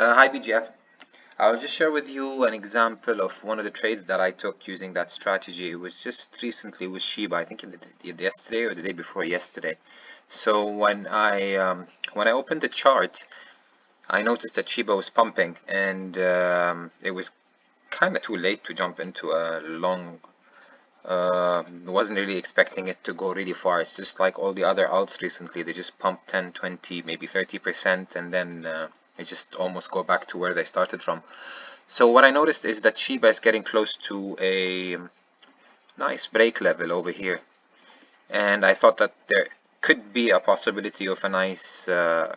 Hi BGF. I'll just share with you an example of one of the trades that I took using that strategy. It was just recently with Shiba. I think yesterday or the day before yesterday. So when I opened the chart, I noticed that Shiba was pumping, and it was kind of too late to jump into a long. Wasn't really expecting it to go really far. It's just like all the other alts recently. They just pump 10, 20, maybe 30%, and then they just almost go back to where they started from. So what I noticed is that Shiba is getting close to a nice break level over here, and I thought that there could be a possibility of a nice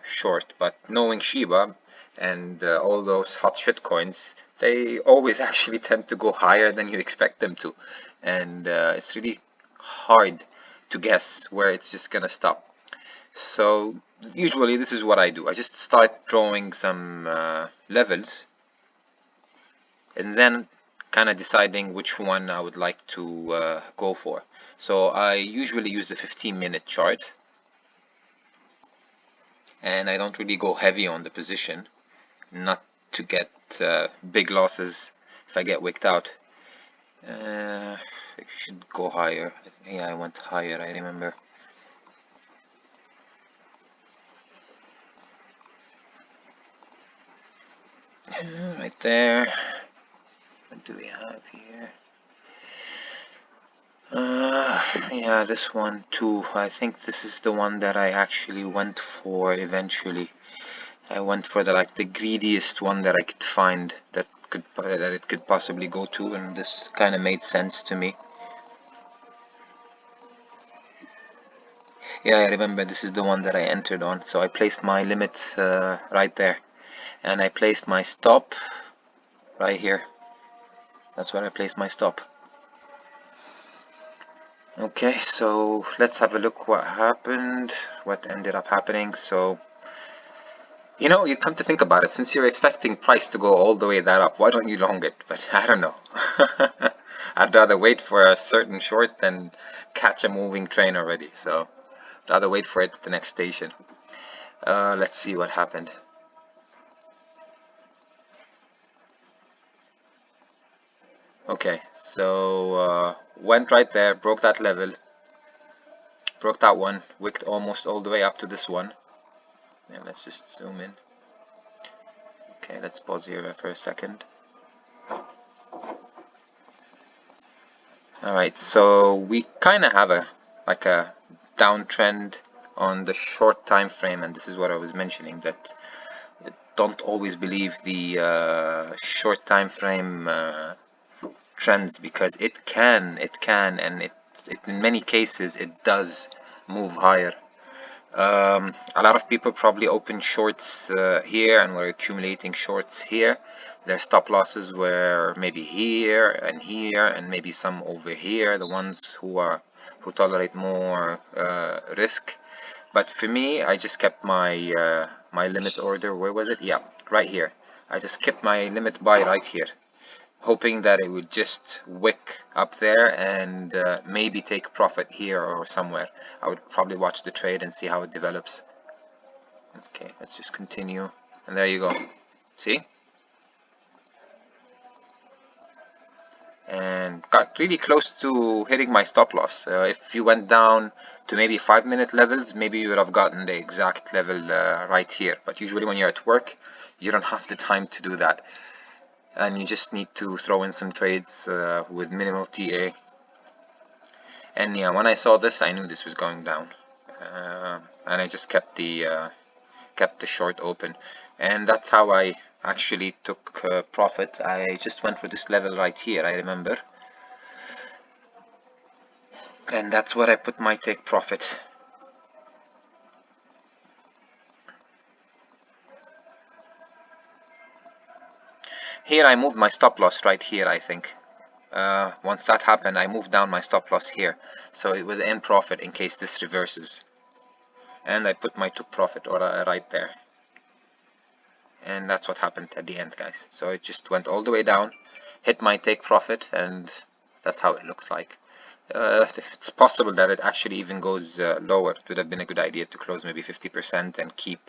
short, but knowing Shiba and all those hot shit coins, they always actually tend to go higher than you expect them to, and it's really hard to guess where it's just gonna stop. So usually this is what I do. I just start drawing some levels, and then kind of deciding which one I would like to go for. So I usually use the 15-minute chart, and I don't really go heavy on the position, not to get big losses if I get wicked out. I should go higher. Yeah, I went higher, I remember. Right there. What do we have here? Yeah, this one too. I think this is the one that I actually went for eventually. I went for the greediest one that I could find that it could possibly go to, and this kind of made sense to me. Yeah, I remember this is the one that I entered on, so I placed my limit right there, and I placed my stop right here. That's where I placed my stop. Okay, so let's have a look what happened, what ended up happening. So you come to think about it, since you're expecting price to go all the way that up, why don't you long it? But I don't know. I'd rather wait for a certain short than catch a moving train already. So I'd rather wait for it at the next station. Let's see what happened. Okay, so went right there, broke that level, broke that one, wicked almost all the way up to this one. And let's just zoom in. Okay, let's pause here for a second. Alright, so we kind of have a downtrend on the short time frame, and this is what I was mentioning, that don't always believe the short time frame trends, because it can, and it in many cases it does move higher. A lot of people probably open shorts here and were accumulating shorts here. Their stop losses were maybe here and maybe some over here, the ones who tolerate more risk. But for me, I just kept my my limit order. Where was it? Yeah, right here. I just kept my limit buy right here, hoping that it would just wick up there and maybe take profit here or somewhere. I would probably watch the trade and see how it develops. Okay, let's just continue, and there you go. See? And got really close to hitting my stop loss. If you went down to maybe 5-minute levels, maybe you would have gotten the exact level right here. But usually when you're at work, you don't have the time to do that, and you just need to throw in some trades with minimal TA. And yeah, when I saw this, I knew this was going down, and I just kept the short open, and that's how I actually took profit. I just went for this level right here, I remember, and that's where I put my take profit. Here I moved my stop loss right here, I think. Once that happened, I moved down my stop loss here, so it was in profit in case this reverses, and I put my took profit order right there. And that's what happened at the end, guys. So it just went all the way down, hit my take profit, and that's how it looks like. It's possible that it actually even goes lower. It would have been a good idea to close maybe 50% and keep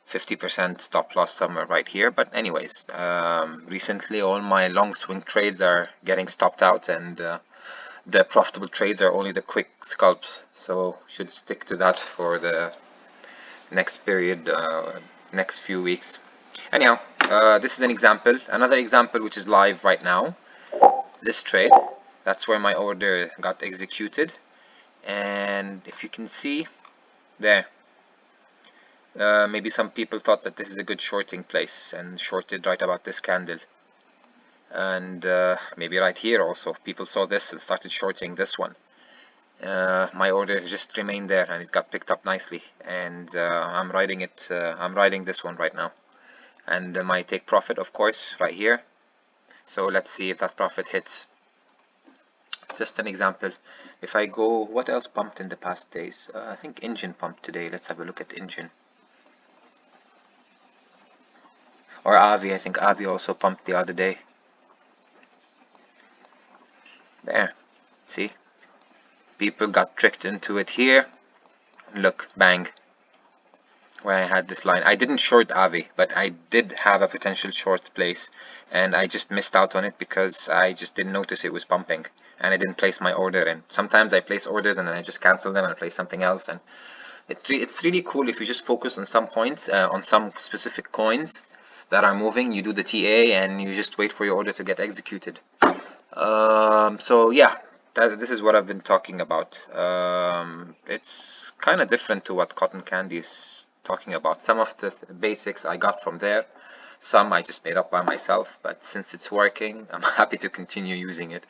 50% stop loss somewhere right here. But anyways, recently all my long swing trades are getting stopped out, and the profitable trades are only the quick scalps, so should stick to that for the next period, next few weeks. Anyhow, this is an example, another example which is live right now. This trade, that's where my order got executed, and if you can see there, maybe some people thought that this is a good shorting place and shorted right about this candle, and maybe right here also people saw this and started shorting this one. My order just remained there and it got picked up nicely, and I'm riding it. I'm riding this one right now, and my take profit, of course, right here. So let's see if that profit hits. Just an example. If I go, what else pumped in the past days? I think Engine pumped today. Let's have a look at Engine. Or Avi. I think Avi also pumped the other day. There. See? People got tricked into it here. Look, bang. Where I had this line. I didn't short Avi, but I did have a potential short place, and I just missed out on it because I just didn't notice it was pumping, and I didn't place my order in. Sometimes I place orders and then I just cancel them and I place something else, and it's really cool if you just focus on some points, on some specific coins that are moving. You do the TA and you just wait for your order to get executed. So yeah, this is what I've been talking about. It's kind of different to what Cotton Candy is talking about. Some of the basics I got from there, some I just made up by myself, but since it's working, I'm happy to continue using it.